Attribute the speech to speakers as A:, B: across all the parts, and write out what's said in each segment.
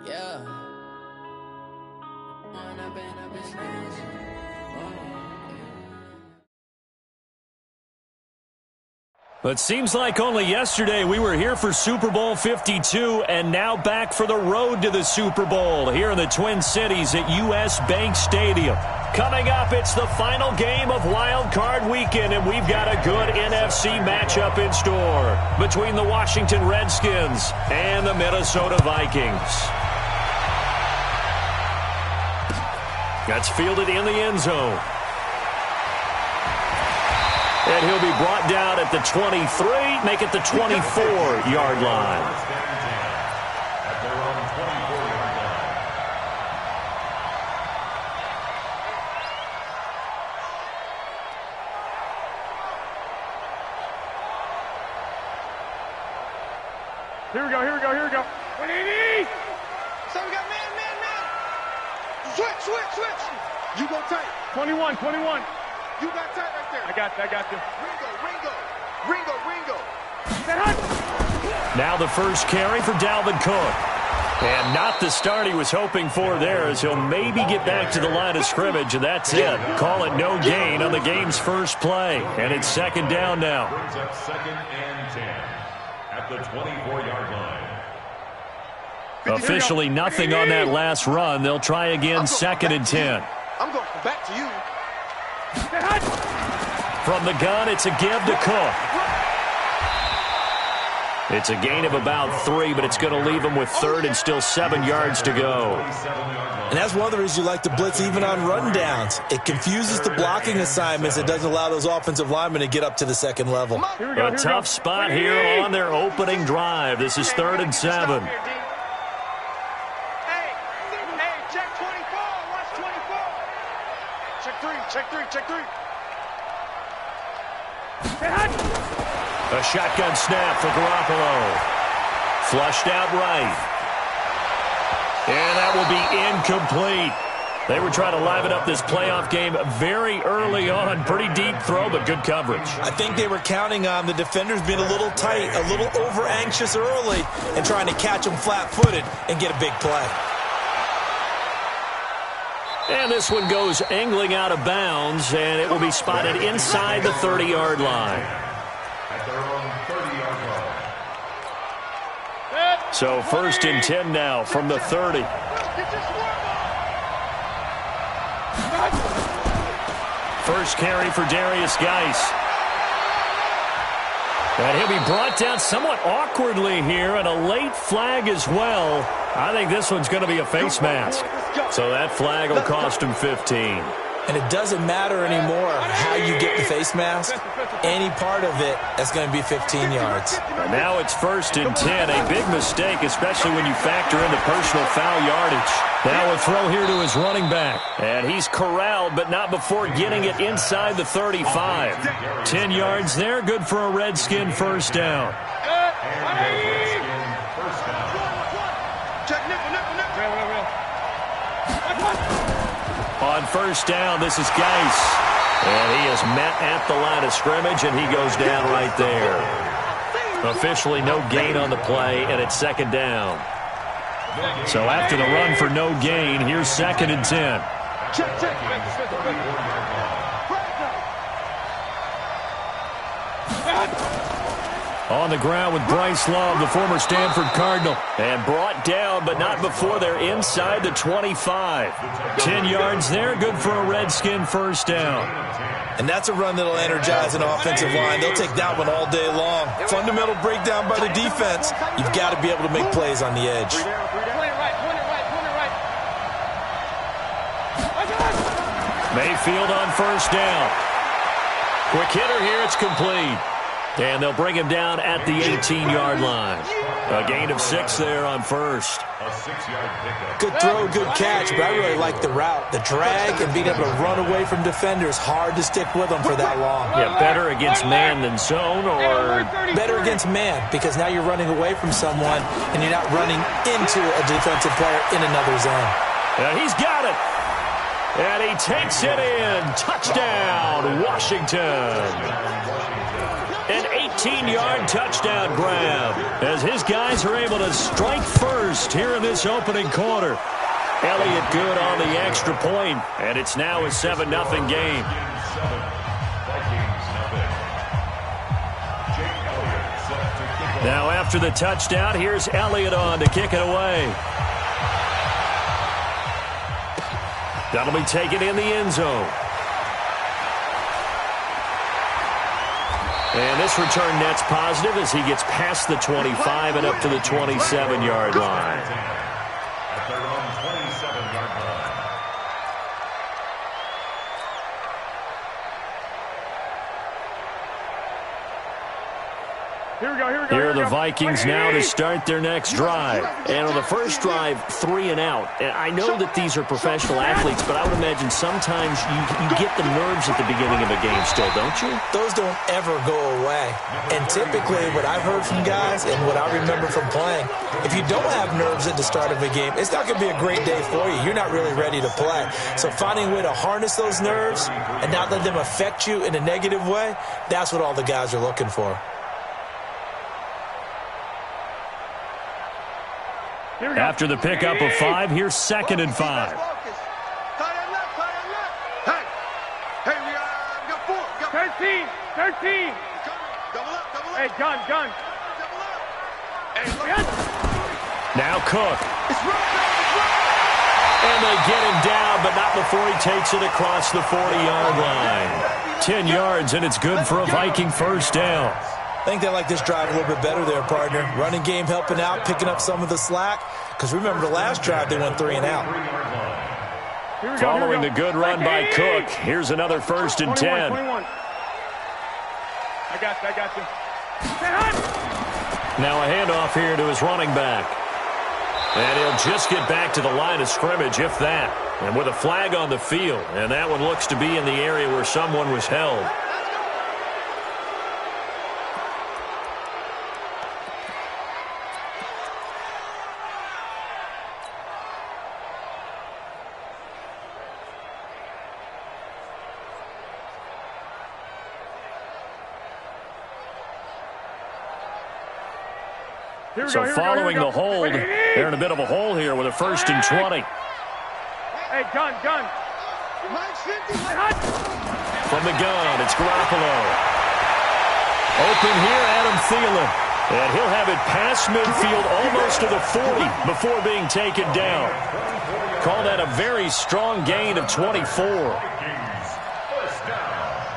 A: Yeah.
B: It seems like only yesterday we were here for Super Bowl 52 and now back for the road to the Super Bowl here in the Twin Cities at US Bank Stadium. Coming up, it's the final game of Wildcard Weekend, and we've got a good NFC matchup in store between the Washington Redskins and the Minnesota Vikings. That's fielded in the end zone. And he'll be brought down at the 23, make it the 24-yard line.
C: Here we go. 180! So we got man. Switch. You go tight. 21. You got tight right there. I got you. Ringo.
B: Now the first carry for Dalvin Cook. And not the start he was hoping for there, as he'll maybe get back to the line of scrimmage, and that's it. Call it no gain on the game's first play. And it's second down now.
D: Brings up 2nd and 10 at the 24-yard line.
B: Officially nothing on that last run. They'll try again, 2nd and 10.
C: I'm going back to you.
B: From the gun, it's a give to Cook. It's a gain of about 3, but it's going to leave him with 3rd and still 7 yards to go.
E: And that's one of the reasons you like to blitz even on run downs. It confuses the blocking assignments. It doesn't allow those offensive linemen to get up to the second level.
B: A tough spot here on their opening drive. This is 3rd and 7.
C: Check three.
B: A shotgun snap for Garoppolo. Flushed out right. And that will be incomplete. They were trying to liven up this playoff game very early on. Pretty deep throw, but good coverage.
E: I think they were counting on the defenders being a little tight, a little over-anxious early, and trying to catch them flat-footed and get a big play.
B: And this one goes angling out of bounds, and it will be spotted inside the 30-yard line.
D: At their own 30-yard line.
B: So 1st and 10 now from the 30. First carry for Darius Geis. And he'll be brought down somewhat awkwardly here, and a late flag as well. I think this one's going to be a face mask. So that flag will cost him 15.
E: And it doesn't matter anymore how you get the face mask. Any part of it is going to be 15 yards.
B: And now it's 1st and 10. A big mistake, especially when you factor in the personal foul yardage. Now a throw here to his running back. And he's corralled, but not before getting it inside the 35. 10 yards there, good for a Redskin first down. On first down, this is Geis. And he is met at the line of scrimmage, and he goes down right there. Officially no gain on the play, and it's 2nd down. So after the run for no gain, here's 2nd and 10. On the ground with Bryce Love, the former Stanford Cardinal. And brought down, but not before they're inside the 25. 10 yards there, good for a Redskin first down.
E: And that's a run that'll energize an offensive line. They'll take that one all day long. Fundamental breakdown by the defense. You've got to be able to make plays on the edge.
B: Mayfield on first down. Quick hitter here, it's complete. And they'll bring him down at the 18-yard line. A gain of 6 there on first.
D: A 6-yard pickup.
E: Good throw, good catch, but I really like the route. The drag and being able to run away from defenders, hard to stick with them for that long.
B: Yeah, better against man than zone, or
E: better against man, because now you're running away from someone and you're not running into a defensive player in another zone.
B: And he's got it. And he takes it in. Touchdown, Washington. An 18-yard touchdown grab as his guys are able to strike first here in this opening quarter. Elliott good on the extra point, and it's now a 7-0 game. Now after the touchdown, here's Elliott on to kick it away. That'll be taken in the end zone. And this return net's positive as he gets past the 25 and up to the 27-yard line.
D: At their own 27-yard line.
B: Here are the Vikings now to start their next drive. And on the first drive, 3 and out. And I know that these are professional athletes, but I would imagine sometimes you get the nerves at the beginning of a game still, don't you?
E: Those don't ever go away. And typically what I've heard from guys and what I remember from playing, if you don't have nerves at the start of a game, it's not going to be a great day for you. You're not really ready to play. So finding a way to harness those nerves and not let them affect you in a negative way, that's what all the guys are looking for.
B: After the pickup of 5, here's 2nd and 5.
C: Hey, we got 4. 13. Double up. Hey, gun. Double up.
B: Now Cook. And they get him down, but not before he takes it across the 40-yard line. 10 yards, and it's good for a Viking first down.
E: I think they like this drive a little bit better there, partner. Running game helping out, picking up some of the slack. Because remember, the last drive, they went 3 and out.
B: Following the good run by Cook, here's another 1st and 10.
C: 21. I got you.
B: Now a handoff here to his running back. And he'll just get back to the line of scrimmage, if that. And with a flag on the field. And that one looks to be in the area where someone was held. So following the hold, they're in a bit of a hole here with a 1st and 20.
C: Hey, gun.
B: From the gun, it's Garoppolo. Open here, Adam Thielen. And he'll have it past midfield almost to the 40 before being taken down. Call that a very strong gain of 24.
D: First down.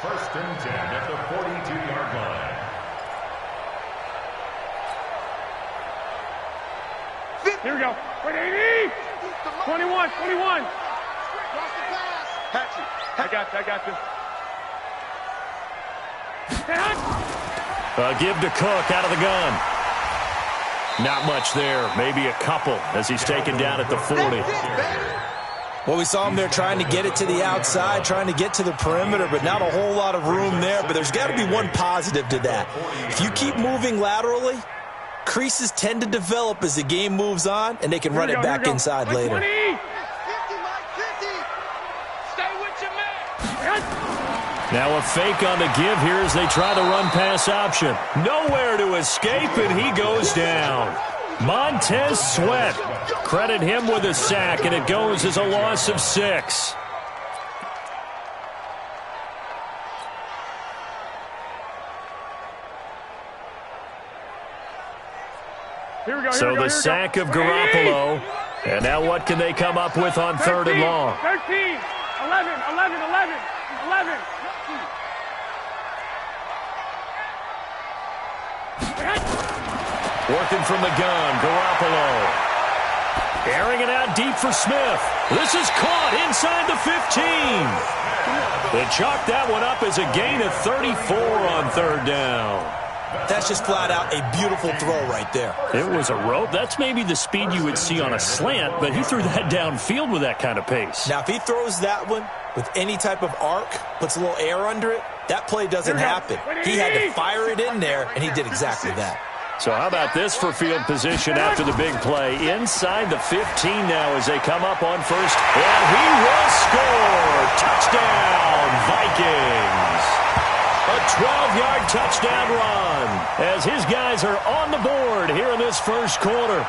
D: 1st and 10 at the 42-yard line.
C: Here we go. 21. I got you.
B: Give to Cook out of the gun. Not much there. Maybe a couple as he's taken down at the 40.
E: Well, we saw him there trying to get it to the outside, trying to get to the perimeter, but not a whole lot of room there. But there's got to be one positive to that. If you keep moving laterally, creases tend to develop as the game moves on, and they can run it back inside later.
B: Now a fake on the give here as they try the run-pass option. Nowhere to escape, and he goes down. Montez Sweat. Credit him with a sack, and it goes as a loss of 6. So the sack of Garoppolo. And now what can they come up with on 3rd and long?
C: 13, 11.
B: Working from the gun, Garoppolo. Airing it out deep for Smith. This is caught inside the 15. They chalked that one up as a gain of 34 on 3rd down.
E: That's just flat out a beautiful throw right there.
B: It was a rope. That's maybe the speed you would see on a slant, but he threw that downfield with that kind of pace.
E: Now, if he throws that one with any type of arc, puts a little air under it, that play doesn't happen. He had to fire it in there, and he did exactly that.
B: So how about this for field position after the big play? Inside the 15 now as they come up on 1st. And he will score. Touchdown, Vikings. A 12-yard touchdown run as his guys are on the board here in this first quarter.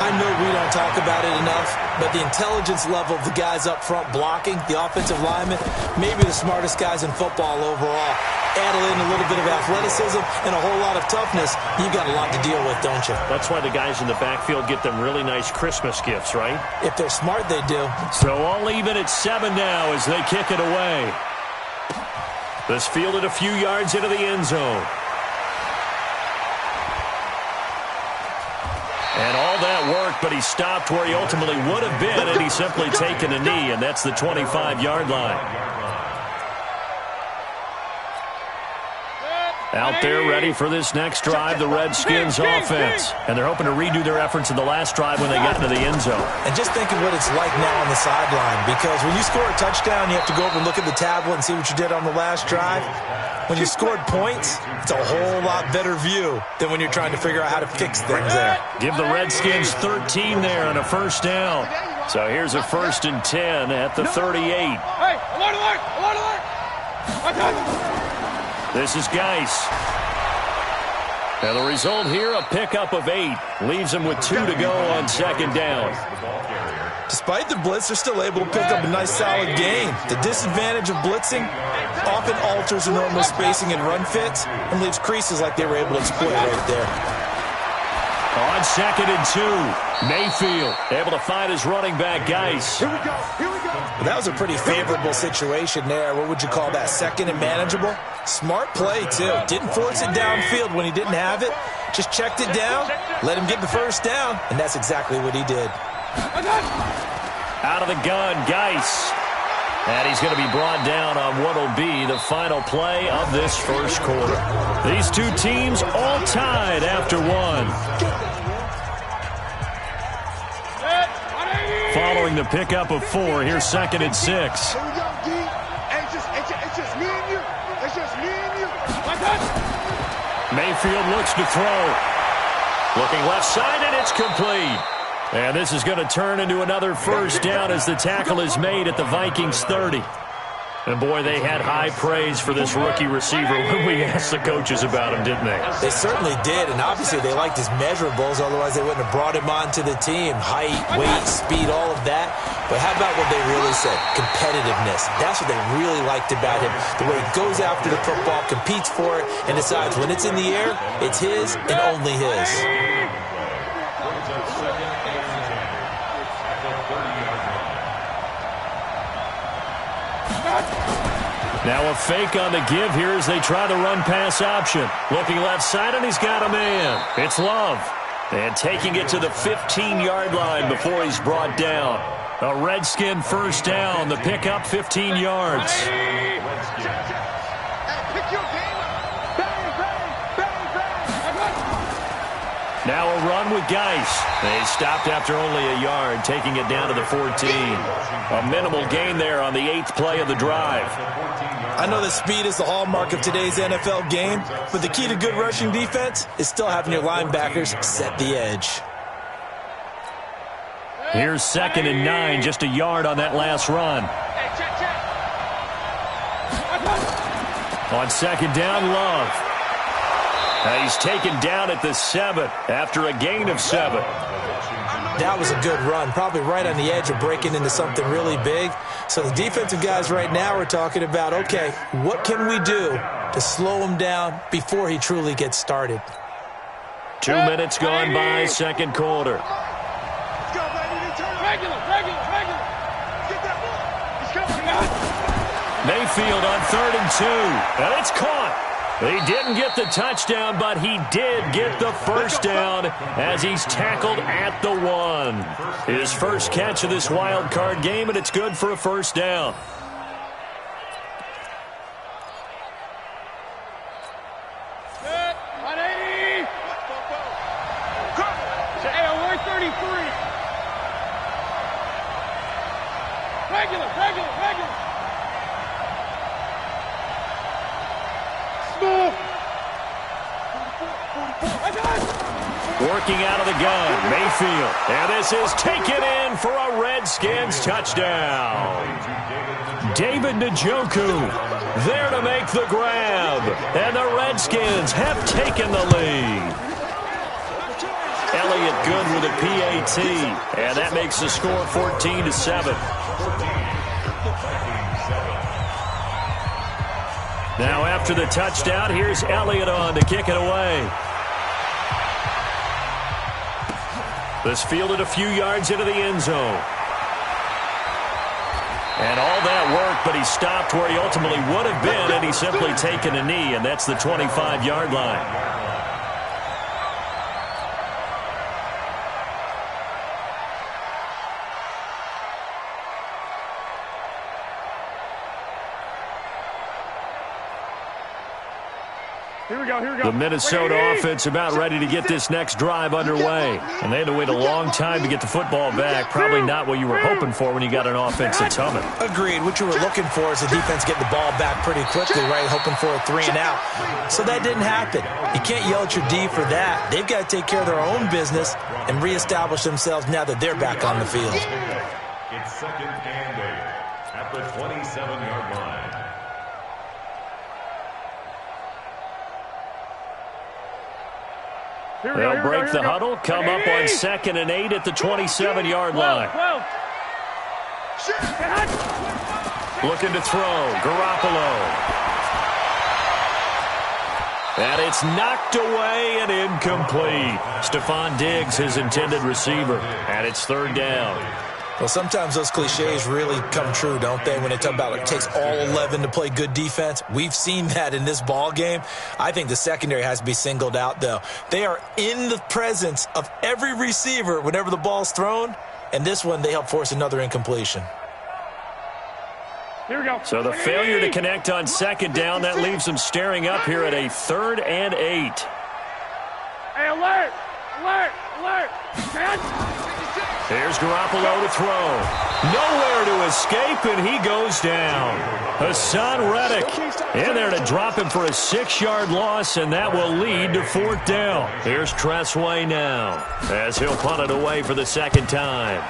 E: I know we don't talk about it enough, but the intelligence level of the guys up front blocking, the offensive linemen, maybe the smartest guys in football overall. Add in a little bit of athleticism and a whole lot of toughness, you've got a lot to deal with, don't you?
B: That's why the guys in the backfield get them really nice Christmas gifts, right?
E: If they're smart, they do.
B: So all even at 7 now as they kick it away. This fielded a few yards into the end zone. And all that worked, but he stopped where he ultimately would have been, and he's simply taken a knee, and that's the 25-yard line. Out there ready for this next drive, the Redskins offense. And they're hoping to redo their efforts in the last drive when they got into the end zone.
E: And just think of what it's like now on the sideline, because when you score a touchdown, you have to go over and look at the tablet and see what you did on the last drive. When you scored points, it's a whole lot better view than when you're trying to figure out how to fix things there.
B: Give the Redskins 13 there on a first down. So here's a 1st and 10 at the 38.
C: Hey, alert!
B: This is Geis. And the result here, a pickup of 8. Leaves them with 2 to go on 2nd down.
E: Despite the blitz, they're still able to pick up a nice solid gain. The disadvantage of blitzing often alters the normal spacing and run fits and leaves creases like they were able to exploit right there.
B: On 2nd and 2, Mayfield able to find his running back, Geis.
C: Here we go.
E: Well, that was a pretty favorable situation there. What would you call that? 2nd and manageable? Smart play, too. Didn't force it downfield when he didn't have it. Just checked it down, let him get the first down, and that's exactly what he did.
B: Out of the gun, Geis. And he's going to be brought down on what will be the final play of this first quarter. These two teams all tied after 1. Following the pickup of 4, here's 2nd and 6.
C: Here we go, D. It's just me and you. It's just me and you.
B: Mayfield looks to throw. Looking left side, and it's complete. And this is going to turn into another first down as the tackle is made at the Vikings 30. And, boy, they had high praise for this rookie receiver when we asked the coaches about him, didn't they?
E: They certainly did, and obviously they liked his measurables, otherwise they wouldn't have brought him onto the team. Height, weight, speed, all of that. But how about what they really said? Competitiveness. That's what they really liked about him. The way he goes after the football, competes for it, and decides when it's in the air, it's his and only his.
B: Now a fake on the give here as they try the run-pass option. Looking left side, and he's got a man. It's Love. And taking it to the 15-yard line before he's brought down. A Redskin first down. The pickup, 15 yards. Now a run with Geis. They stopped after only a yard, taking it down to the 14. A minimal gain there on the 8th play of the drive.
E: I know that speed is the hallmark of today's NFL game, but the key to good rushing defense is still having your linebackers set the edge.
B: Here's 2nd and 9, just a yard on that last run. On 2nd down, Love. He's taken down at the 7 after a gain of 7.
E: That was a good run, probably right on the edge of breaking into something really big. So the defensive guys right now are talking about, okay, what can we do to slow him down before he truly gets started?
B: 2 minutes gone by, second quarter. Mayfield on 3rd and 2. And it's caught. He didn't get the touchdown, but he did get the first down as he's tackled at the 1. His first catch of this wild card game, and it's good for a first down. Working out of the gun, Mayfield. And this is taken in for a Redskins touchdown. David Njoku there to make the grab. And the Redskins have taken the lead. Elliott good with a PAT. And that makes the score 14-7. Now after the touchdown, here's Elliott on to kick it away. This fielded a few yards into the end zone. And all that work, but he stopped where he ultimately would have been, and he's simply taken a knee, and that's the 25-yard line.
C: Here we go.
B: The Minnesota offense about ready to get this next drive underway. And they had to wait a long time to get the football back. Probably not what you were hoping for when you got an offense that's humming.
E: Agreed. What you were looking for is the defense getting the ball back pretty quickly, right? Hoping for a 3 and out. So that didn't happen. You can't yell at your D for that. They've got to take care of their own business and reestablish themselves now that they're back on the field.
D: It's second and 8 at the 27-yard line.
B: They'll break the huddle, come up on 2nd and 8 at the 27-yard line. Looking to throw, Garoppolo. And it's knocked away and incomplete. Stephon Diggs, his intended receiver, and it's 3rd down.
E: Well, sometimes those cliches really come true, don't they, when they talk about it takes all 11 to play good defense. We've seen that in this ball game. I think the secondary has to be singled out, though. They are in the presence of every receiver whenever the ball's thrown, and this one they help force another incompletion.
C: Here we go.
B: So the failure to connect on 2nd down, that leaves them staring up here at a 3rd and 8.
C: Hey, alert! Alert! Alert!
B: Here's Garoppolo to throw. Nowhere to escape, and he goes down. Hassan Reddick in there to drop him for a 6-yard loss, and that will lead to 4th down. Here's Tressway now as he'll punt it away for the 2nd time.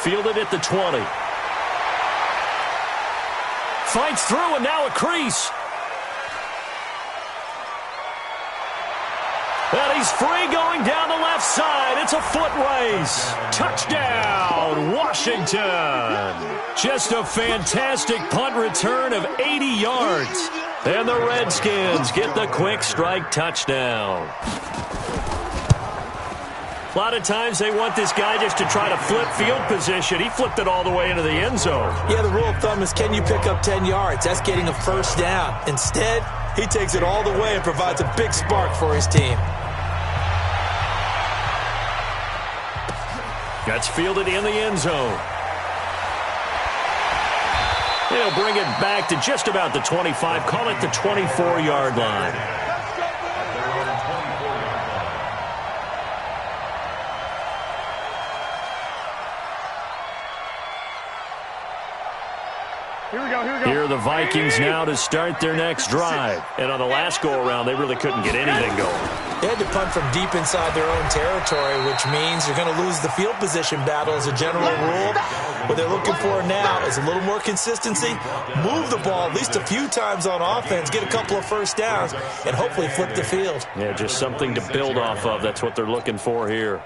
B: Fielded at the 20. Fights through, and now a crease. And he's free going down the left side. It's a foot race. Touchdown, Washington. Just a fantastic punt return of 80 yards. And the Redskins get the quick strike touchdown. A lot of times they want this guy just to try to flip field position. He flipped it all the way into the end zone.
E: Yeah, the rule of thumb is can you pick up 10 yards? That's getting a 1st down. Instead, he takes it all the way and provides a big spark for his team.
B: That's fielded in the end zone. He'll bring it back to just about the 25. Call it the 24-yard line. Here are the Vikings now to start their next drive. And on the last go-around, they really couldn't get anything going.
E: They had to punt from deep inside their own territory, which means you're going to lose the field position battle as a general rule. What they're looking for now is a little more consistency, move the ball at least a few times on offense, get a couple of 1st downs, and hopefully flip the field.
B: Yeah, just something to build off of. That's what they're looking for here.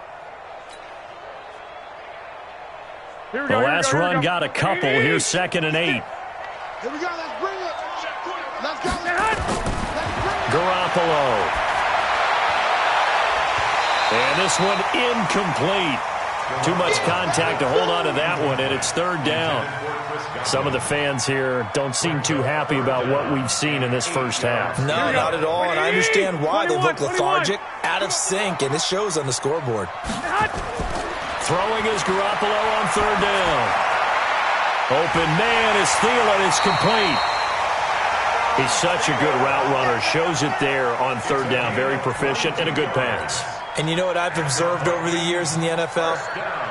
B: The last run got a couple. Here's 2nd and 8.
C: Here we go. Let's bring it. Let's go.
B: Garoppolo. And this one incomplete. Too much contact to hold on to that one, and it's 3rd down. Some of the fans here don't seem too happy about what we've seen in this first half.
E: No, not at all, and I understand why. They look lethargic, out of sync, and it shows on the scoreboard.
B: Throwing is Garoppolo on 3rd down. Open man is Thielen. It's complete. He's such a good route runner. Shows it there on 3rd down. Very proficient and a good pass.
E: And you know what I've observed over the years in the NFL?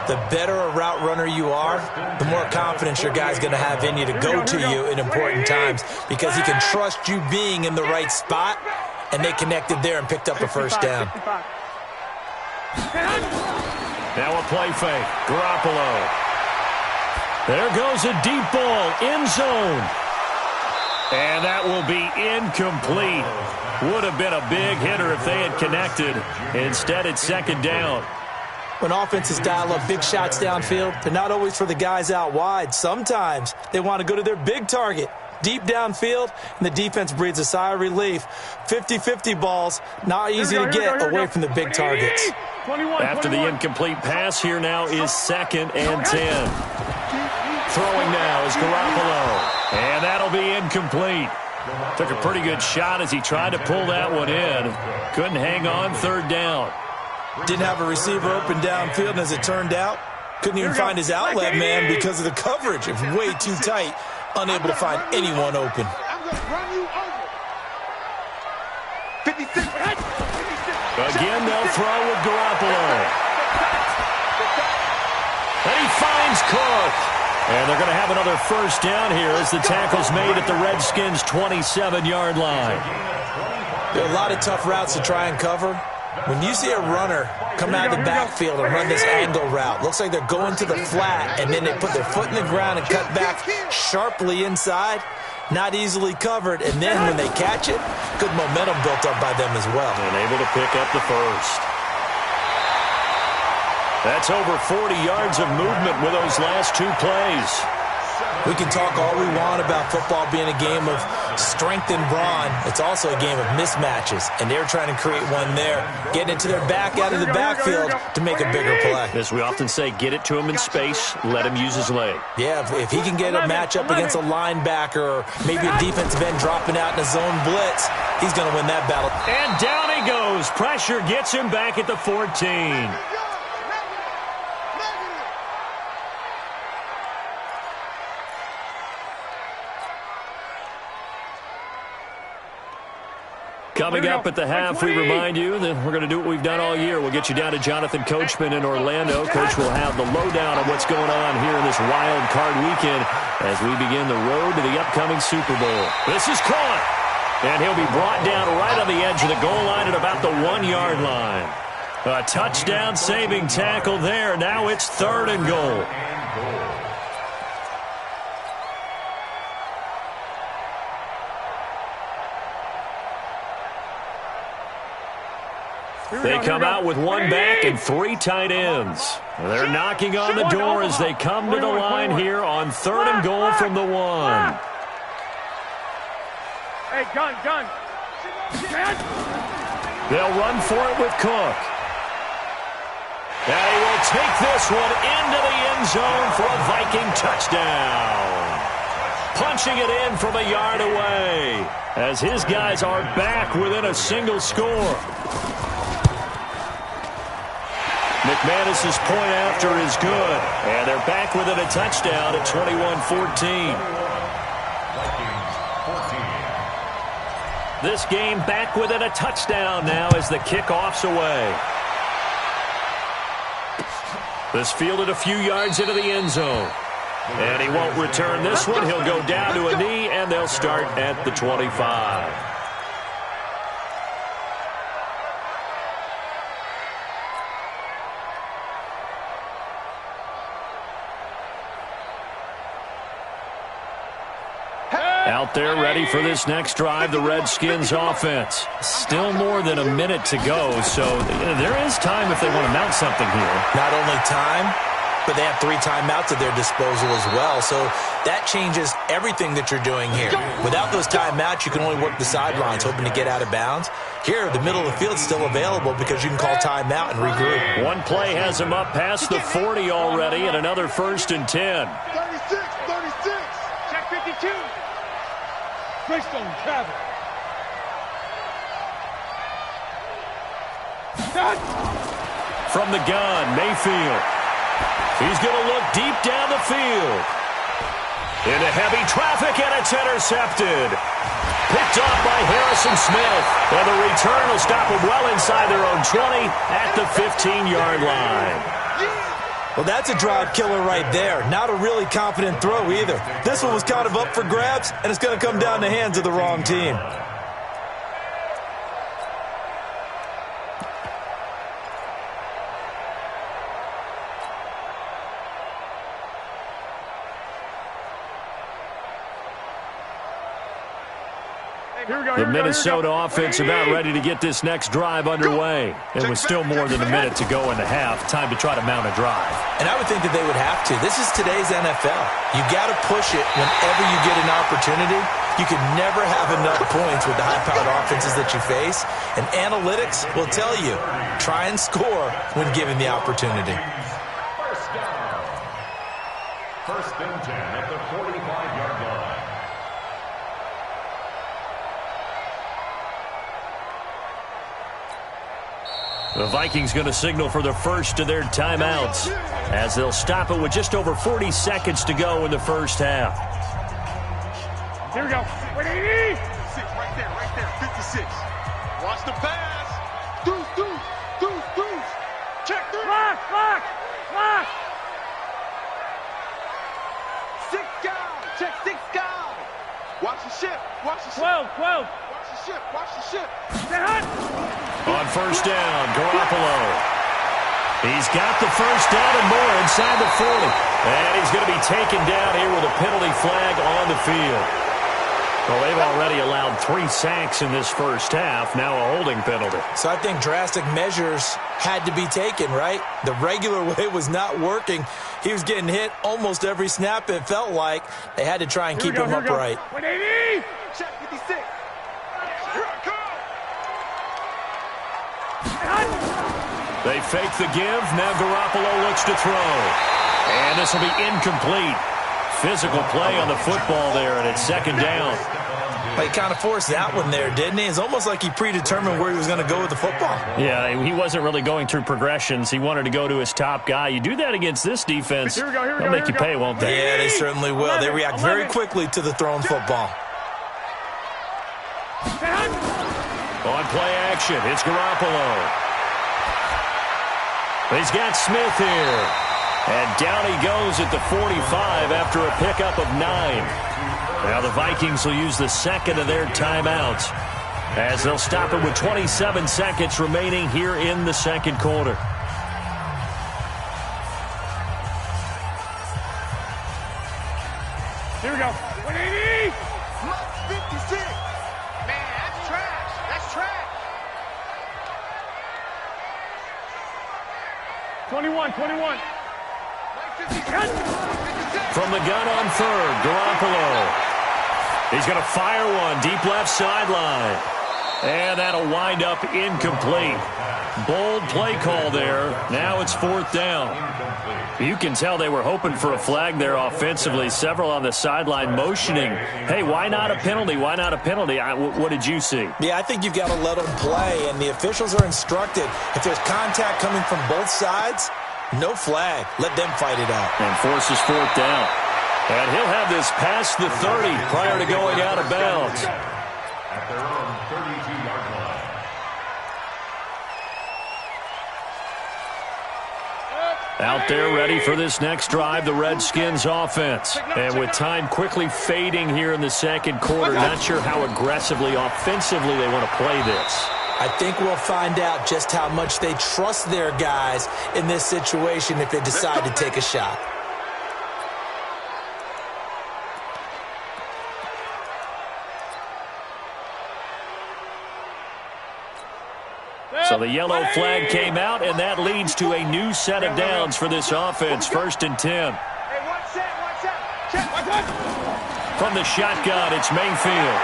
E: The better a route runner you are, the more confidence your guy's going to have in you to go to you in important times because he can trust you being in the right spot, and they connected there and picked up a first down.
B: Now a play fake. Garoppolo. There goes a deep ball. End zone. And that will be incomplete. Would have been a big hitter if they had connected. Instead, it's second down.
E: When offenses dial up big shots downfield, they're not always for the guys out wide. Sometimes they want to go to their big target, deep downfield, and the defense breathes a sigh of relief. 50-50 balls, not easy to get away from the big targets.
B: After the incomplete pass, here now is 2nd and 10. Throwing now is Garoppolo. And that'll be incomplete. Took a pretty good shot as he tried to pull that one in. Couldn't hang on, 3rd down.
E: Didn't have a receiver open downfield, and as it turned out, couldn't even find his outlet man because of the coverage. It was way too tight, unable to find anyone open.
C: I'm going to run you over. 56.
B: Again, they'll throw with Garoppolo. And he finds Cook. And they're going to have another first down here as the tackle's made at the Redskins' 27-yard line.
E: There are a lot of tough routes to try and cover. When you see a runner come out of the backfield and run this angle route, looks like they're going to the flat, and then they put their foot in the ground and cut back sharply inside. Not easily covered, and then when they catch it, good momentum built up by them as well.
B: And able to pick up the first. That's over 40 yards of movement with those last 2 plays.
E: We can talk all we want about football being a game of strength and brawn. It's also a game of mismatches, and they're trying to create one there, getting it to their back out of the backfield to make a bigger play.
B: As we often say, get it to him in space, let him use his leg.
E: Yeah, if he can get a matchup against a linebacker or maybe a defensive end dropping out in a zone blitz, he's going to win that battle.
B: And down he goes. Pressure gets him back at the 14. Coming up at the half, we remind you that we're going to do what we've done all year. We'll get you down to Jonathan Coachman in Orlando. Coach will have the lowdown on what's going on here in this wild card weekend as we begin the road to the upcoming Super Bowl. This is caught, and he'll be brought down right on the edge of the goal line at about the 1-yard line. A touchdown-saving tackle there. Now it's 3rd and goal. They come out with 1 back and 3 tight ends. They're knocking on the door as they come to the line here on 3rd and goal from the 1.
C: Hey, gun.
B: They'll run for it with Cook. And he will take this one into the end zone for a Viking touchdown. Punching it in from a yard away as his guys are back within a single score. McManus's point after is good, and they're back within a touchdown at 21-14. This game back within a touchdown now as the kickoff's away. This fielded a few yards into the end zone, and he won't return this one. He'll go down to a knee, and they'll start at the 25. Out there ready for this next drive, the Redskins offense. Still more than a minute to go, so there is time if they want to mount something here.
E: Not only time, but they have 3 timeouts at their disposal as well, so that changes everything that you're doing here. Without those timeouts, you can only work the sidelines, hoping to get out of bounds. Here, the middle of the field is still available because you can call timeout and regroup.
B: One play has him up past the 40 already, and another 1st and 10.
C: 36. Check 52. Greystone travel.
B: From the gun, Mayfield. He's going to look deep down the field. Into heavy traffic, and it's intercepted. Picked off by Harrison Smith. And the return will stop them well inside their own 20 at the 15-yard line.
E: Well, that's a drive killer right there. Not a really confident throw either. This one was kind of up for grabs, and it's going to come down the hands of the wrong team.
B: The Minnesota offense about ready to get this next drive underway. It was still more than a minute to go in the half. Time to try to mount a drive.
E: And I would think that they would have to. This is today's NFL. You got to push it whenever you get an opportunity. You can never have enough points with the high-powered offenses that you face. And analytics will tell you, try and score when given the opportunity.
D: First down. First and 10 at the 45-yard line.
B: The Vikings going to signal for the first of their timeouts as they'll stop it with just over 40 seconds to go in the first half.
C: Here we go. 180. 6 right there, 56. Watch the pass. Deuce. Check through. Lock. 6 guys. Check 6 guys. Watch the ship. 12. Watch the ship. Stay hot.
B: On first down, Garoppolo. He's got the first down and more inside the 40. And he's going to be taken down here with a penalty flag on the field. Well, they've already allowed 3 sacks in this first half. Now a holding penalty.
E: So I think drastic measures had to be taken, right? The regular way was not working. He was getting hit almost every snap, it felt like. They had to try and keep him upright.
C: 180. Check 56. Here I come.
B: They fake the give. Now Garoppolo looks to throw. And this will be incomplete. Physical play on the football there, and it's second down.
E: Well, he kind of forced that one there, didn't he? It's almost like he predetermined where he was going to go with the football.
B: Yeah, he wasn't really going through progressions. He wanted to go to his top guy. You do that against this defense, they'll make you pay, won't they?
E: Yeah, they certainly will. They react very quickly to the thrown football.
B: On play action, it's Garoppolo. He's got Smith here. And down he goes at the 45 after a pickup of 9. Now the Vikings will use the second of their timeouts as they'll stop it with 27 seconds remaining here in the second quarter.
C: Here we go. 180. 56. Man, that's trash. That's trash. 21.
B: From the gun on third, Garoppolo. He's going to fire one deep left sideline. And that'll wind up incomplete. Bold play call there. Now it's fourth down. You can tell they were hoping for a flag there offensively. Several on the sideline motioning. Hey, why not a penalty? Why not a penalty? What did you see?
E: Yeah, I think you've got to let them play, and the officials are instructed. If there's contact coming from both sides, no flag. Let them fight it out.
B: And forces fourth down. And he'll have this past the 30 prior to going out of bounds.
D: At their own 32-yard line.
B: Out there ready for this next drive, the Redskins offense. And with time quickly fading here in the second quarter, not sure how aggressively, offensively they want to play this.
E: I think we'll find out just how much they trust their guys in this situation if they decide to take a shot.
B: So the yellow flag came out, and that leads to a new set of downs for this offense. First and 10. From the shotgun, it's Mayfield.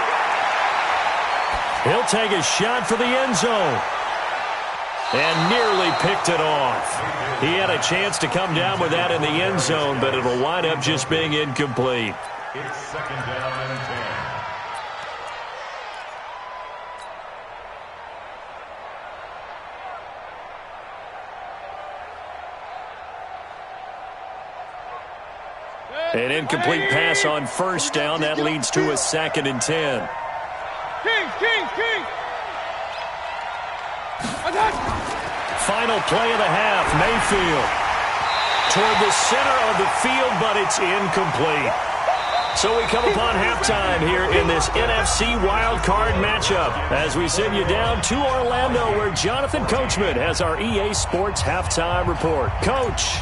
B: He'll take a shot for the end zone. And nearly picked it off. He had a chance to come down with that in the end zone, but it'll wind up just being incomplete.
D: It's second down and 10.
B: An incomplete pass on first down. That leads to a second and 10. final play of the half. Mayfield toward the center of the field, but it's incomplete. So we come upon halftime here in this NFC Wildcard matchup as we send you down to Orlando, where Jonathan Coachman has our EA Sports Halftime Report. Coach,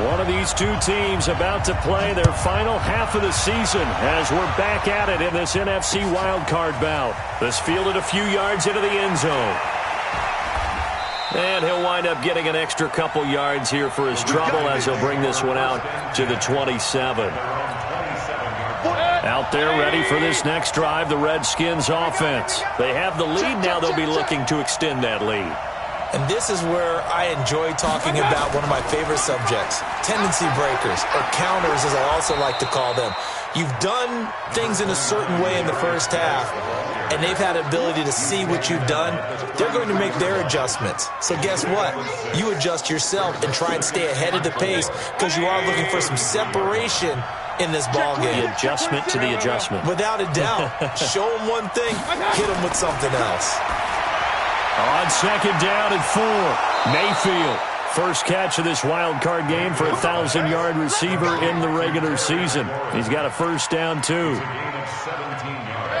B: one of these two teams about to play their final half of the season as we're back at it in this NFC Wildcard bout. This fielded a few yards into the end zone. And he'll wind up getting an extra couple yards here for his trouble as he'll bring this one out to the 27. Out there ready for this next drive, the Redskins offense. They have the lead now. They'll be looking to extend that lead.
E: And this is where I enjoy talking about one of my favorite subjects, tendency breakers, or counters as I also like to call them. You've done things in a certain way in the first half, and they've had the ability to see what you've done. They're going to make their adjustments. So guess what? You adjust yourself and try and stay ahead of the pace because you are looking for some separation in this ball game.
B: The adjustment to the adjustment.
E: Without a doubt. Show them one thing, hit them with something else.
B: On second down and 4, Mayfield. First catch of this wild card game for a 1,000-yard receiver in the regular season. He's got a first down, too.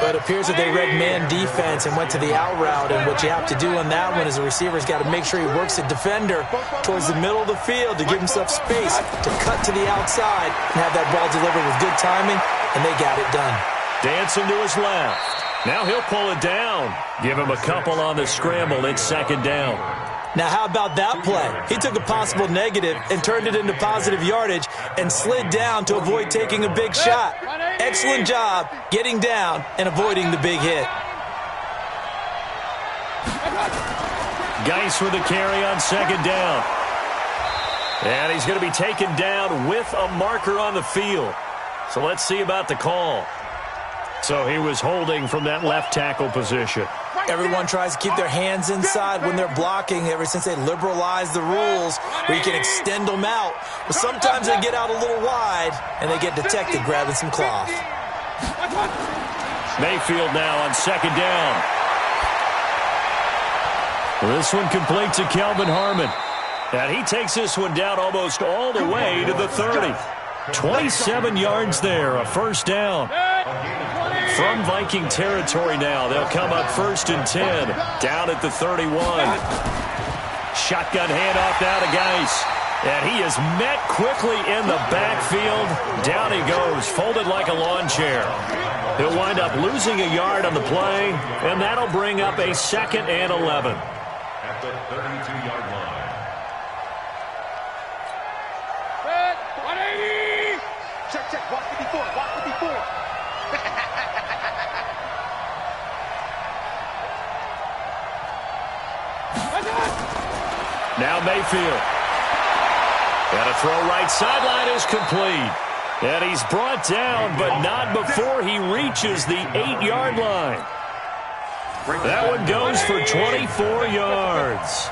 E: But it appears that they read man defense and went to the out route, and what you have to do on that one is the receiver's got to make sure he works the defender towards the middle of the field to give himself space to cut to the outside and have that ball delivered with good timing, and they got it done.
B: Dancing to his left. Now he'll pull it down. Give him a couple on the scramble. It's second down.
E: Now, how about that play? He took a possible negative and turned it into positive yardage and slid down to avoid taking a big shot. Excellent job getting down and avoiding the big hit.
B: Geis with a carry on second down. And he's going to be taken down with a marker on the field. So let's see about the call. So he was holding from that left tackle position.
E: Everyone tries to keep their hands inside when they're blocking ever since they liberalized the rules where you can extend them out. But sometimes they get out a little wide and they get detected grabbing some cloth.
B: Mayfield now on second down. This one complete to Kelvin Harmon. And he takes this one down almost all the way to the 30. 27 yards there, a first down. From Viking territory now, they'll come up first and 10, down at the 31. Shotgun handoff now to Geis. And he is met quickly in the backfield. Down he goes, folded like a lawn chair. He'll wind up losing a yard on the play, and that'll bring up a second and 11.
D: At the 32-yard line.
C: Check, watch 54, watch 54.
B: Now Mayfield. And a throw right sideline is complete. And he's brought down, but not before he reaches the 8-yard line. That one goes for 24 yards.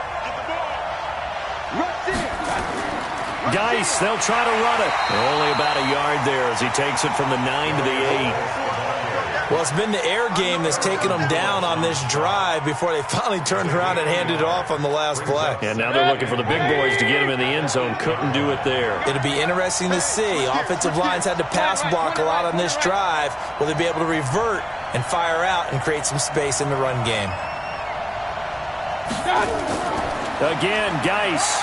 B: Geis, they'll try to run it. Only about a yard there as he takes it from the 9 to the 8.
E: Well, it's been the air game that's taken them down on this drive before they finally turned around and handed it off on the last play.
B: And now they're looking for the big boys to get him in the end zone. Couldn't do it there.
E: It'll be interesting to see. Offensive lines had to pass block a lot on this drive. Will they be able to revert and fire out and create some space in the run game?
B: Again, Geis.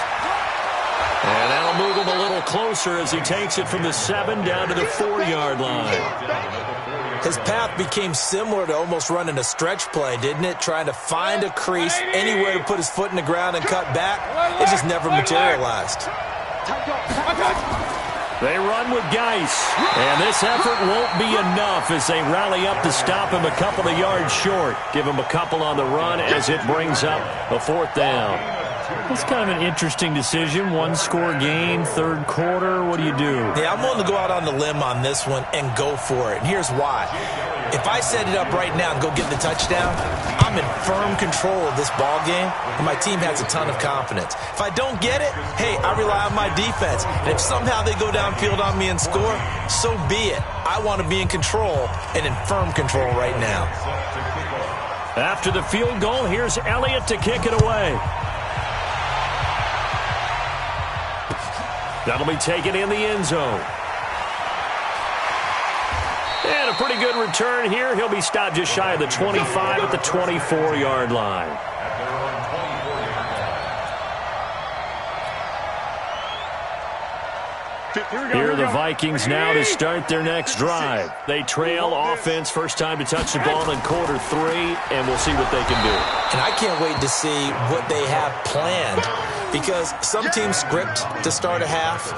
B: And that'll move him a little closer as he takes it from the 7 down to the 4-yard line.
E: His path became similar to almost running a stretch play, didn't it? Trying to find a crease, anywhere to put his foot in the ground and cut back. It just never materialized.
B: They run with Geis. And this effort won't be enough as they rally up to stop him a couple of yards short. Give him a couple on the run as it brings up a 4th down. It's kind of an interesting decision. 1-score game, third quarter. What do you do?
E: Yeah, I'm willing to go out on the limb on this one and go for it. And here's why. If I set it up right now and go get the touchdown, I'm in firm control of this ball game, and my team has a ton of confidence. If I don't get it, hey, I rely on my defense. And if somehow they go downfield on me and score, so be it. I want to be in control and in firm control right now.
B: After the field goal, here's Elliott to kick it away. That'll be taken in the end zone. And a pretty good return here. He'll be stopped just shy of the 25 at the 24-yard line. Here are the Vikings now to start their next drive. They trail offense, first time to touch the ball in quarter 3, and we'll see what they can do.
E: And I can't wait to see what they have planned, because some teams script to start a half.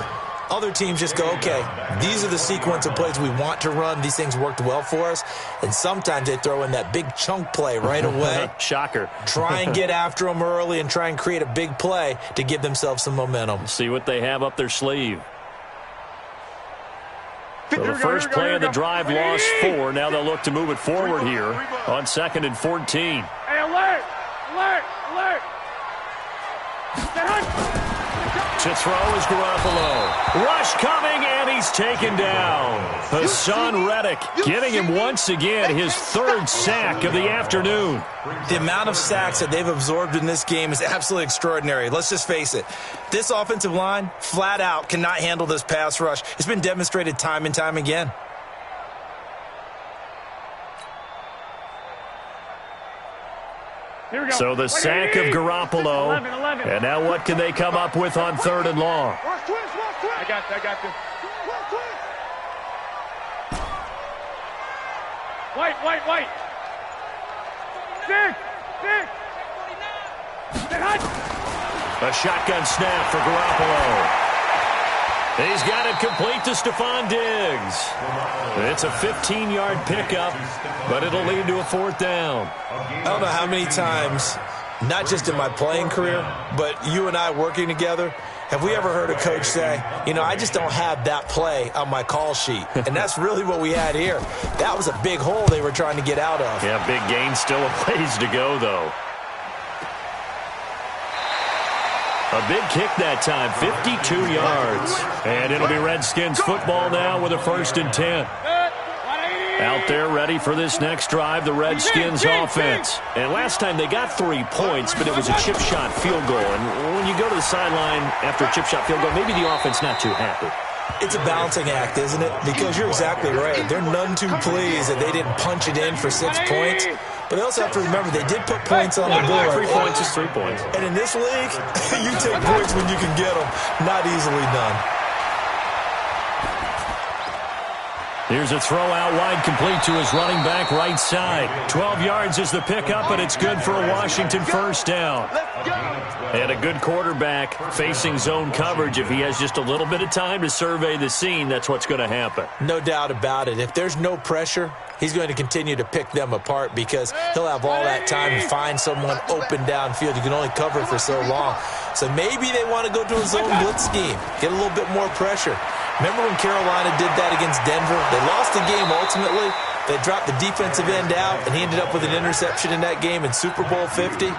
E: Other teams just go, okay, these are the sequence of plays we want to run. These things worked well for us. And sometimes they throw in that big chunk play right away.
B: Shocker.
E: Try and get after them early and try and create a big play to give themselves some momentum.
B: See what they have up their sleeve. So the first play of the drive lost 4. Now they'll look to move it forward here on 2nd and 14.
C: Hey, alert! Alert! Alert!
B: To throw is Garoppolo. Rush coming, and he's taken down. Hassan Reddick getting him once again, his 3rd sack of the afternoon.
E: The amount of sacks that they've absorbed in this game is absolutely extraordinary. Let's just face it. This offensive line, flat out, cannot handle this pass rush. It's been demonstrated time and time again.
B: So the sack of Garoppolo. 11. And now what can they come up with on 3rd and long?
C: I got this. White. 6.
B: A shotgun snap for Garoppolo. He's got it complete to Stephon Diggs. It's a 15-yard pickup, but it'll lead to a 4th down.
E: I don't know how many times, not just in my playing career, but you and I working together, have we ever heard a coach say, you know, I just don't have that play on my call sheet. And that's really what we had here. That was a big hole they were trying to get out of.
B: Yeah, big gain, still a ways to go, though. A big kick that time, 52 yards. And it'll be Redskins football now with a 1st and 10. Out there ready for this next drive, the Redskins offense. And last time they got 3 points, but it was a chip shot field goal. And when you go to the sideline after a chip shot field goal, maybe the offense not too happy.
E: It's a balancing act, isn't it? Because you're exactly right. They're none too pleased that they didn't punch it in for 6 points. But they also have to remember they did put points on the board.
B: 3 points is 3 points.
E: And in this league, you take points when you can get them. Not easily done.
B: Here's a throw out wide, complete to his running back right side. 12 yards is the pickup, and it's good for a Washington 1st down. And a good quarterback facing zone coverage. If he has just a little bit of time to survey the scene, that's what's going to happen.
E: No doubt about it. If there's no pressure, he's going to continue to pick them apart because he'll have all that time to find someone open downfield. You can only cover for so long. So maybe they want to go to a zone blitz scheme, get a little bit more pressure. Remember when Carolina did that against Denver? They lost the game ultimately. They dropped the defensive end out, and he ended up with an interception in that game in Super Bowl 50.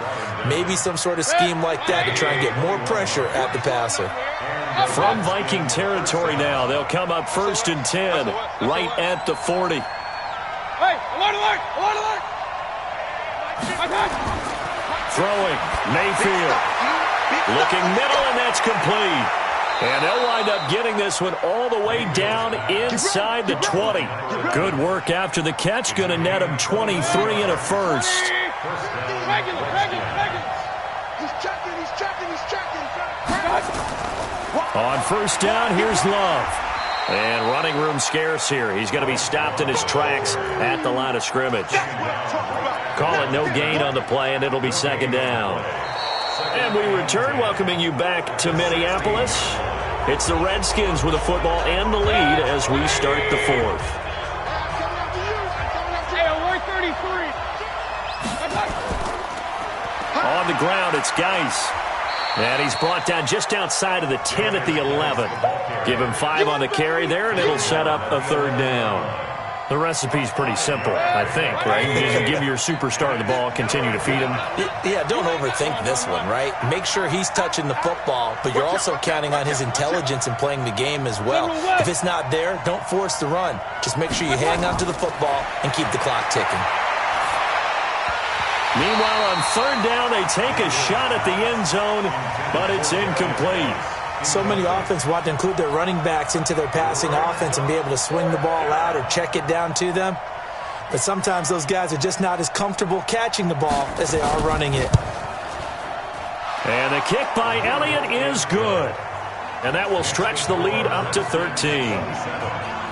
E: Maybe some sort of scheme like that to try and get more pressure at the passer.
B: From Viking territory now, they'll come up 1st and 10, right at the 40.
C: Hey, alert!
B: Throwing, Mayfield. Looking middle, and that's complete. And they'll wind up getting this one all the way down inside the 20. Good work after the catch. Going to net him 23 and a 1st.
C: He's checking.
B: On 1st down, here's Love. And running room scarce here. He's going to be stopped in his tracks at the line of scrimmage. Call it no gain on the play, and it'll be 2nd down. And we return, welcoming you back to Minneapolis. It's the Redskins with the football and the lead as we start the 4th. On the ground, it's Geis. And he's brought down just outside of the 10 at the 11. Give him 5 on the carry there, and it'll set up a 3rd down. The recipe's pretty simple, I think, right? You give your superstar the ball, continue to feed him.
E: Yeah, don't overthink this one, right? Make sure he's touching the football, but you're also counting on his intelligence in playing the game as well. If it's not there, don't force the run. Just make sure you hang on to the football and keep the clock ticking.
B: Meanwhile, on third down, they take a shot at the end zone, but it's incomplete.
E: So many offense want to include their running backs into their passing offense and be able to swing the ball out or check it down to them. But sometimes those guys are just not as comfortable catching the ball as they are running it.
B: And the kick by Elliott is good. And that will stretch the lead up to 13.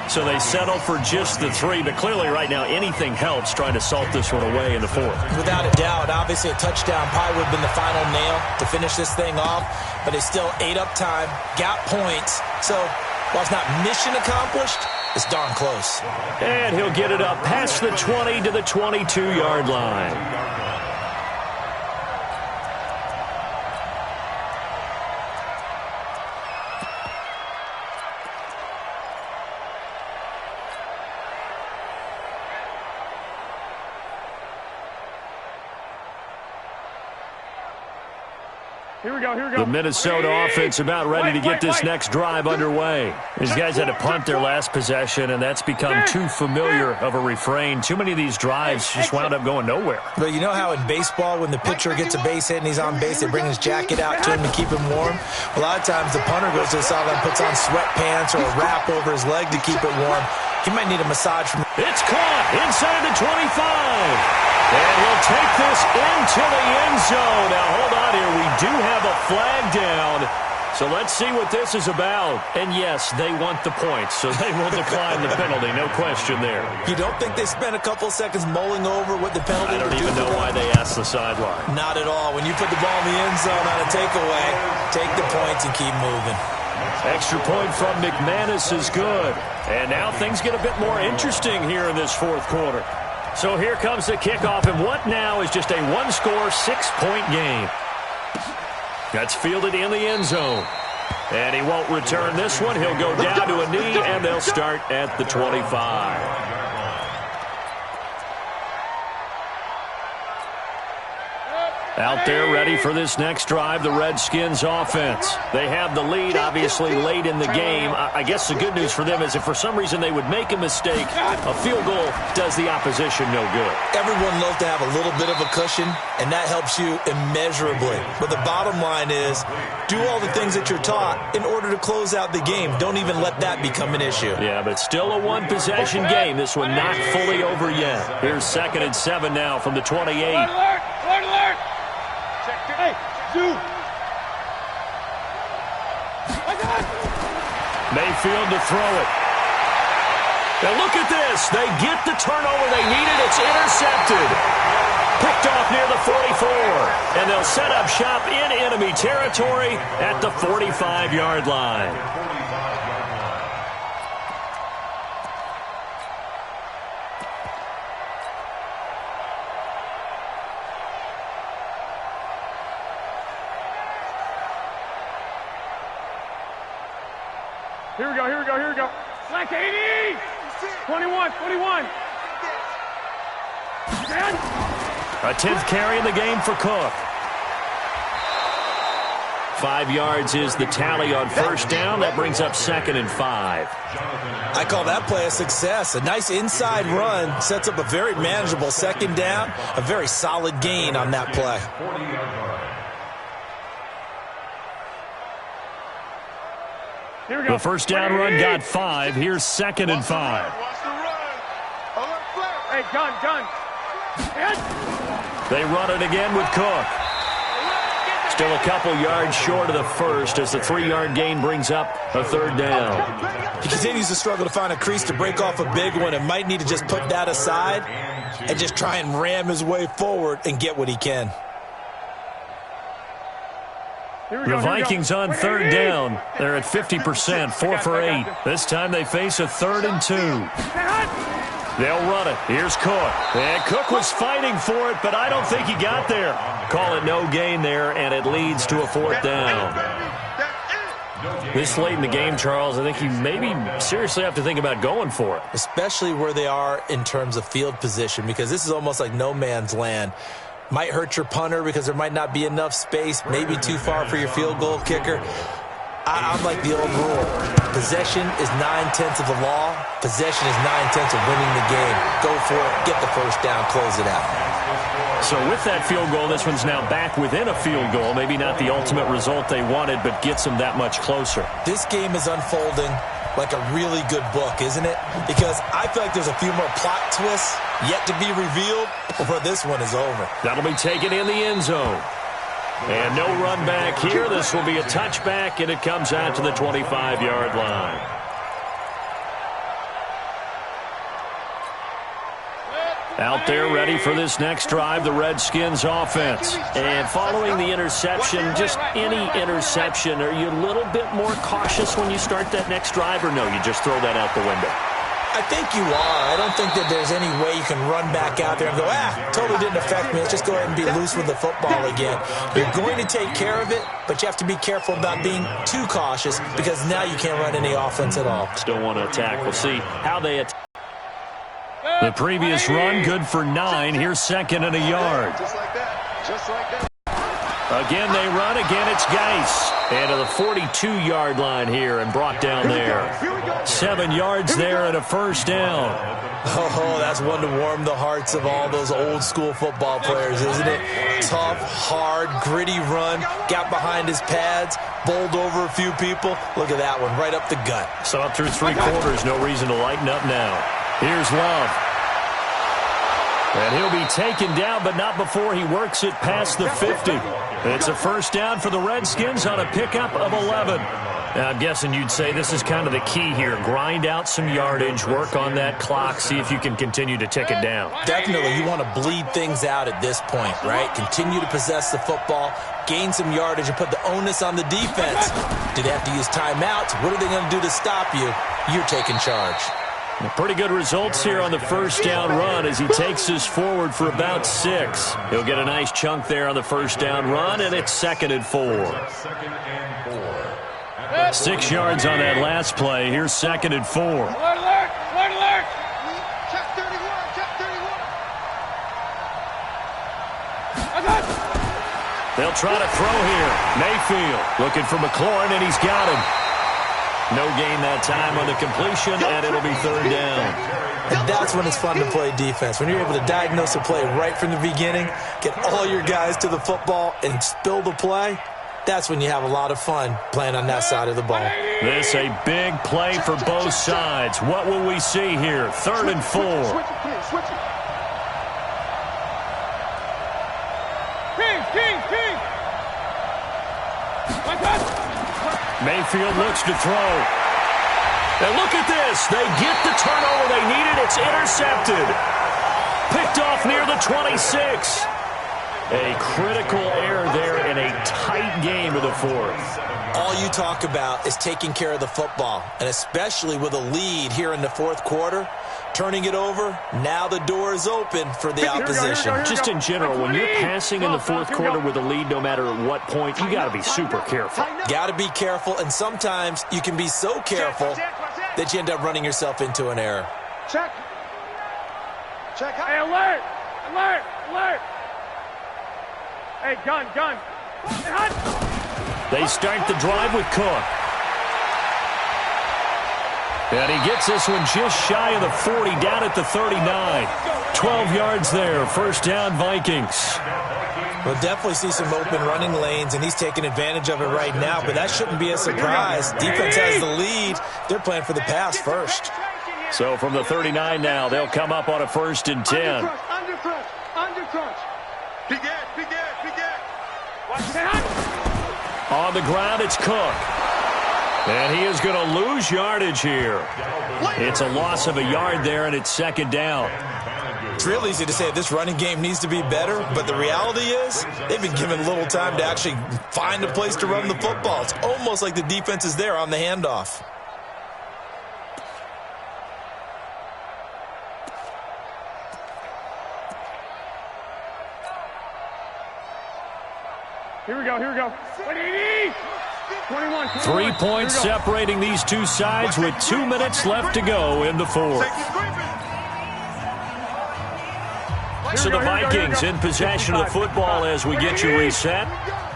B: So they settle for just the 3, but clearly right now anything helps trying to salt this one away in the 4th.
E: Without a doubt, obviously a touchdown probably would have been the final nail to finish this thing off, but they still ate up time, got points. So while it's not mission accomplished, it's darn close.
B: And he'll get it up past the 20 to the 22-yard line.
A: Here we go.
B: The Minnesota offense about ready to get this next drive underway. These guys had to punt their last possession, and that's become too familiar of a refrain. Too many of these drives just wound up going nowhere.
E: But you know how in baseball, when the pitcher gets a base hit and he's on base, they bring his jacket out to him to keep him warm? A lot of times the punter goes to the sideline, puts on sweatpants or a wrap over his leg to keep it warm. He might need a massage from...
B: It's caught inside the 25. And he'll take this into the end zone. Now, hold on here. We do have a flag down. So let's see what this is about. And, yes, they want the points, so they will decline the penalty. No question there.
E: You don't think they spent a couple seconds mulling over what the penalty would do?
B: I don't even know why they asked the sideline.
E: Not at all. When you put the ball in the end zone on a takeaway, take the points and keep moving.
B: Extra point from McManus is good. And now things get a bit more interesting here in this 4th quarter. So here comes the kickoff, and what now is just a one-score, 6-point game. That's fielded in the end zone. And he won't return this one. He'll go down to a knee, and they'll start at the 25. Out there ready for this next drive, the Redskins offense. They have the lead, obviously, late in the game. I guess the good news for them is if for some reason they would make a mistake, a field goal does the opposition no good.
E: Everyone loves to have a little bit of a cushion, and that helps you immeasurably. But the bottom line is, do all the things that you're taught in order to close out the game. Don't even let that become an issue.
B: Yeah, but still a one-possession game. This one not fully over yet. Here's 2nd and 7 now from the 28.
A: Alert! Alert! Hey, Zoo!
B: Mayfield to throw it. Now look at this. They get the turnover they needed. It's intercepted. Picked off near the 44. And they'll set up shop in enemy territory at the 45-yard line.
A: Here we go. Slack 80! 21.
B: A 10th carry in the game for Cook. 5 yards is the tally on first down. That brings up 2nd and 5.
E: I call that play a success. A nice inside run sets up a very manageable 2nd down. A very solid gain on that play.
A: Here we go.
B: The first down run got 5. Here's 2nd and 5.
A: Hey, gun.
B: They run it again with Cook. Still a couple yards short of the first as the 3-yard gain brings up a 3rd down.
E: He continues to struggle to find a crease to break off a big one and might need to just put that aside and just try and ram his way forward and get what he can.
B: The Vikings on 3rd down. They're at 50%, 4 for 8. This time they face a 3rd and 2. They'll run it. Here's Cook. And Cook was fighting for it, but I don't think he got there. Call it no gain there, and it leads to a 4th down. This late in the game, Charles, I think you maybe seriously have to think about going for it.
E: Especially where they are in terms of field position, because this is almost like no man's land. Might hurt your punter because there might not be enough space, maybe too far for your field goal kicker. I'm like the old rule. Possession is 9/10 of the law. Possession is 9/10 of winning the game. Go for it, get the first down, close it out.
B: So with that field goal, this one's now back within a field goal. Maybe not the ultimate result they wanted, but gets them that much closer.
E: This game is unfolding like a really good book, isn't it? Because I feel like there's a few more plot twists yet to be revealed before this one is over.
B: That'll be taken in the end zone. And no run back here. This will be a touchback, and it comes out to the 25-yard line. Out there ready for this next drive, the Redskins offense. And following the interception, just any interception, are you a little bit more cautious when you start that next drive, or no, you just throw that out the window?
E: I think you are. I don't think that there's any way you can run back out there and go, totally didn't affect me. Let's just go ahead and be loose with the football again. You're going to take care of it, but you have to be careful about being too cautious because now you can't run any offense at all.
B: Still want to attack. We'll see how they attack. The previous run, good for 9. Here's second and a yard.
C: Just like that. Just like that.
B: Again, they run. Again, it's Geis. And to the 42-yard line here and brought down there. 7 yards there and a first down.
E: Oh, that's one to warm the hearts of all those old-school football players, isn't it? Tough, hard, gritty run. Got behind his pads, bowled over a few people. Look at that one, right up the gut.
B: So up through 3 quarters, no reason to lighten up now. Here's Love. And he'll be taken down, but not before he works it past the 50. It's a first down for the Redskins on a pickup of 11. Now, I'm guessing you'd say this is kind of the key here. Grind out some yardage, work on that clock, see if you can continue to tick it down.
E: Definitely, you want to bleed things out at this point, right? Continue to possess the football, gain some yardage, and put the onus on the defense. Do they have to use timeouts? What are they going to do to stop you? You're taking charge.
B: Pretty good results here on the first down run as he takes us forward for about 6. He'll get a nice chunk there on the first down run, and it's 2nd and 4. 6 yards on that last play. Here's 2nd and 4.
C: Alert, alert, alert, alert. Check 31, check 31.
B: They'll try to throw here. Mayfield looking for McLaurin, and he's got him. No gain that time on the completion, and it'll be 3rd down.
E: And that's when it's fun to play defense. When you're able to diagnose a play right from the beginning, get all your guys to the football, and spill the play, that's when you have a lot of fun playing on that side of the ball.
B: This a big play for both sides. What will we see here? 3rd and 4.
C: Switch it, please, switch it. King. Like that.
B: Mayfield looks to throw. And look at this. They get the turnover they needed. It's intercepted. Picked off near the 26. A critical error there in a tight game of the 4th.
E: All you talk about is taking care of the football, and especially with a lead here in the 4th quarter, turning it over, now the door is open for the opposition.
B: Just in general, when you're passing in the 4th quarter with a lead, no matter at what point, you got to be super careful.
E: Got to be careful, and sometimes you can be so careful that you end up running yourself into an error.
C: Check.
A: Hey, alert! Alert! Alert! Hey, gun! Hey, hot!
B: They start the drive with Cook. And he gets this one just shy of the 40, down at the 39. 12 yards there, first down Vikings.
E: We'll definitely see some open running lanes, and he's taking advantage of it right now, but that shouldn't be a surprise. Defense has the lead. They're playing for the pass first.
B: So from the 39 now, they'll come up on a 1st and 10.
C: Under crunch. Be good.
B: On the ground, it's Cook. And he is going to lose yardage here. It's a loss of a yard there, and it's 2nd down.
E: It's real easy to say this running game needs to be better, but the reality is they've been given little time to actually find a place to run the football. It's almost like the defense is there on the handoff.
A: Here we go. 180! 21.
B: 3 points separating these two sides with 2 minutes left to go in the 4th. So the Vikings in possession of the football as we get you reset.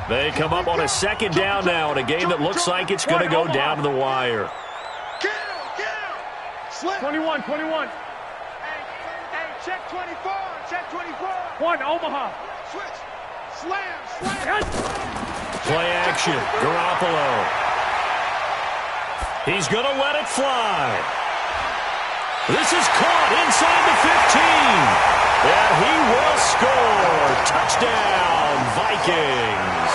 B: They come up on a 2nd down now in a game that looks like it's going to go down to the wire.
A: 21.
C: Hey, check 24.
A: One, Omaha.
C: Switch. Slam.
B: Play action. Garoppolo. He's going to let it fly. This is caught inside the 15. And he will score. Touchdown, Vikings.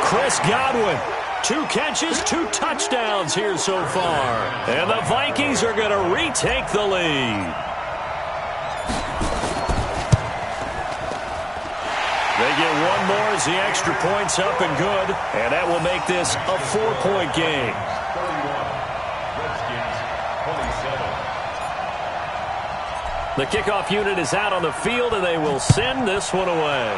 B: Chris Godwin. 2 catches, 2 touchdowns here so far. And the Vikings are going to retake the lead. They get one more as the extra point's up and good. And that will make this a 4-point game.
D: 31, Redskins 27.
B: The kickoff unit is out on the field, and they will send this one away.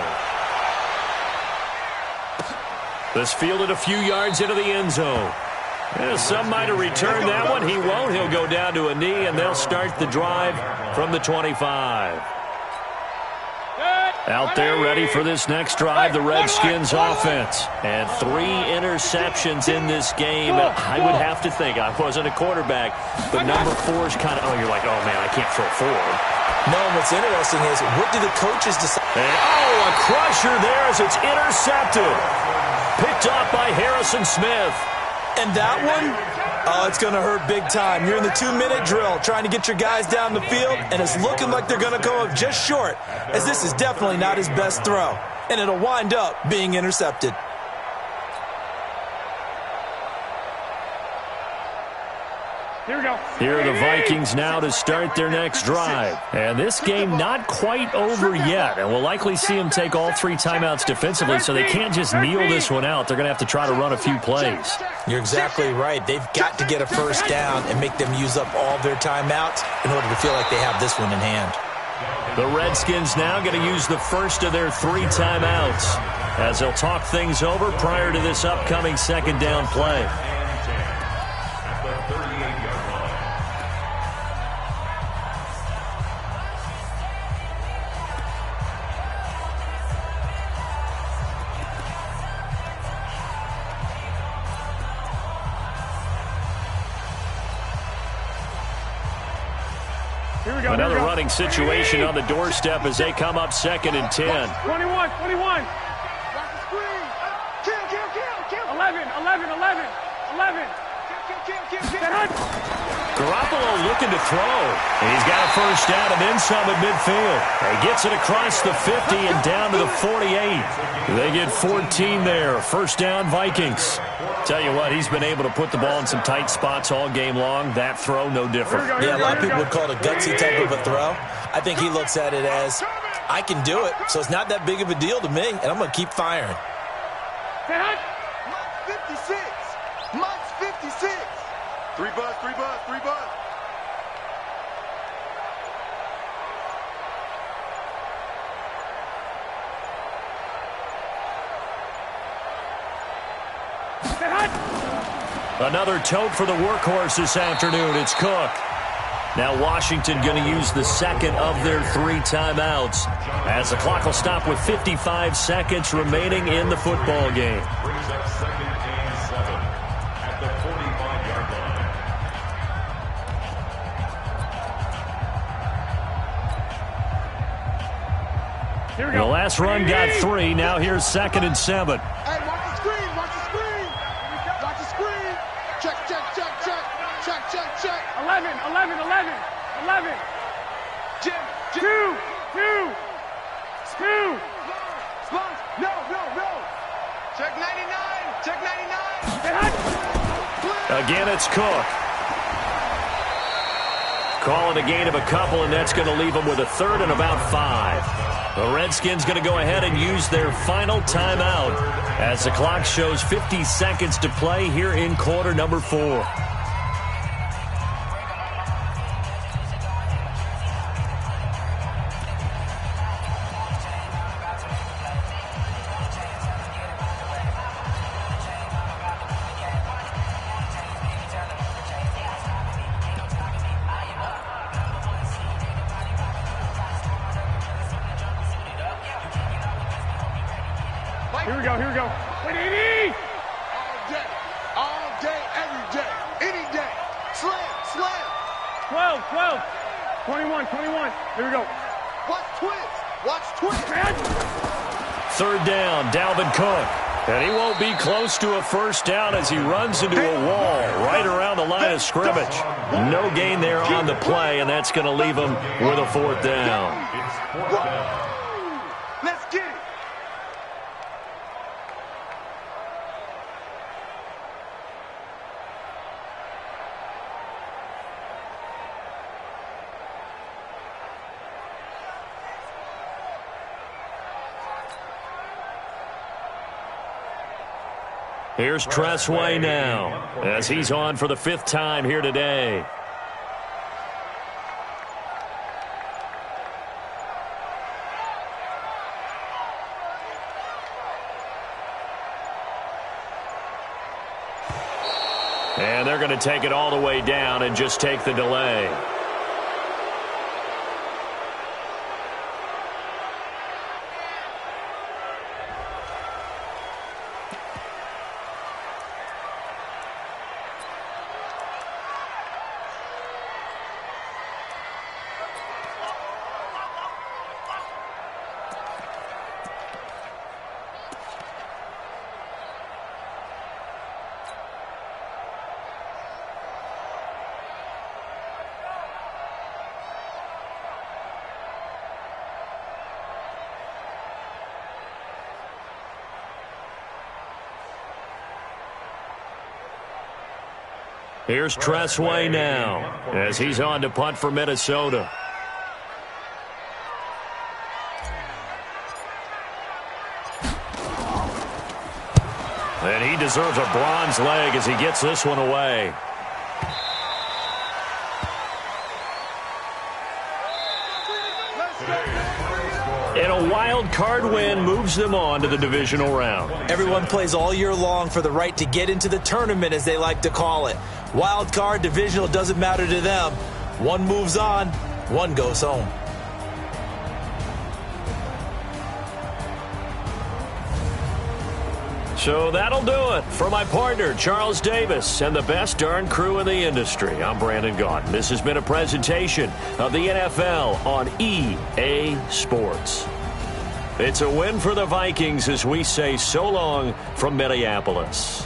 B: This fielded a few yards into the end zone. Some might have returned that one. He won't. He'll go down to a knee, and they'll start the drive from the 25. Out there ready for this next drive, the Redskins offense. And 3 interceptions in this game. I would have to think, I wasn't a quarterback, but number 4 is kind of, you're like, oh, man, I can't throw 4.
E: No, what's interesting is, what do the coaches decide?
B: And, a crusher there as it's intercepted. Picked off by Harrison Smith.
E: And that one, it's going to hurt big time. You're in the 2-minute drill trying to get your guys down the field, and it's looking like they're going to go up just short, as this is definitely not his best throw. And it'll wind up being intercepted.
A: Here we go.
B: Here are the Vikings now to start their next drive. And this game not quite over yet. And we'll likely see them take all 3 timeouts defensively, so they can't just kneel this one out. They're going to have to try to run a few plays.
E: You're exactly right. They've got to get a first down and make them use up all their timeouts in order to feel like they have this one in hand.
B: The Redskins now going to use the first of their 3 timeouts as they'll talk things over prior to this upcoming second down play. Another running situation on the doorstep as they come up 2nd and 10.
A: 21. 11. 11.
B: Garoppolo looking to throw. And he's got a first down and then some at midfield. He gets it across the 50 and down to the 48. They get 14 there. First down, Vikings. Tell you what, he's been able to put the ball in some tight spots all game long. That throw, no different.
E: Yeah, a lot of people would call it a gutsy type of a throw. I think he looks at it as, I can do it, so it's not that big of a deal to me, and I'm going to keep firing.
C: Month 56. Month 56. 3 buzz.
B: Another tote for the workhorse this afternoon. It's Cook. Now Washington going to use the second of their 3 timeouts as the clock will stop with 55 seconds remaining in the football game.
D: Brings up 2nd and 7 at the 45-yard line.
A: Here we go.
B: The last run got 3. Now here's 2nd and 7.
C: Hey, watch the screen. Check.
A: 11.
C: Jim.
A: 2.
C: No. Check 99.
B: Again, it's Cook. Call it a gain of a couple, and that's going to leave them with a 3rd and about 5. The Redskins going to go ahead and use their final timeout as the clock shows 50 seconds to play here in quarter number 4.
A: Here we go. Wait, 80!
C: All day, every day, any day. Slam.
A: 12. 21. Here we go.
C: What's twist? Watch twist.
B: Third down, Dalvin Cook. And he won't be close to a first down as he runs into a wall right around the line of scrimmage. No gain there on the play, and that's going to leave him with a fourth down.
C: Let's get it.
B: Here's Tressway now, as he's on for the 5th time here today. And they're going to take it all the way down and just take the delay. Here's Tressway now, as he's on to punt for Minnesota. And he deserves a bronze leg as he gets this one away. And a wild card win moves them on to the divisional round.
E: Everyone plays all year long for the right to get into the tournament, as they like to call it. Wild card, divisional, doesn't matter to them. One moves on, one goes home.
B: So that'll do it for my partner, Charles Davis, and the best darn crew in the industry. I'm Brandon Gaudin. This has been a presentation of the NFL on EA Sports. It's a win for the Vikings as we say so long from Minneapolis.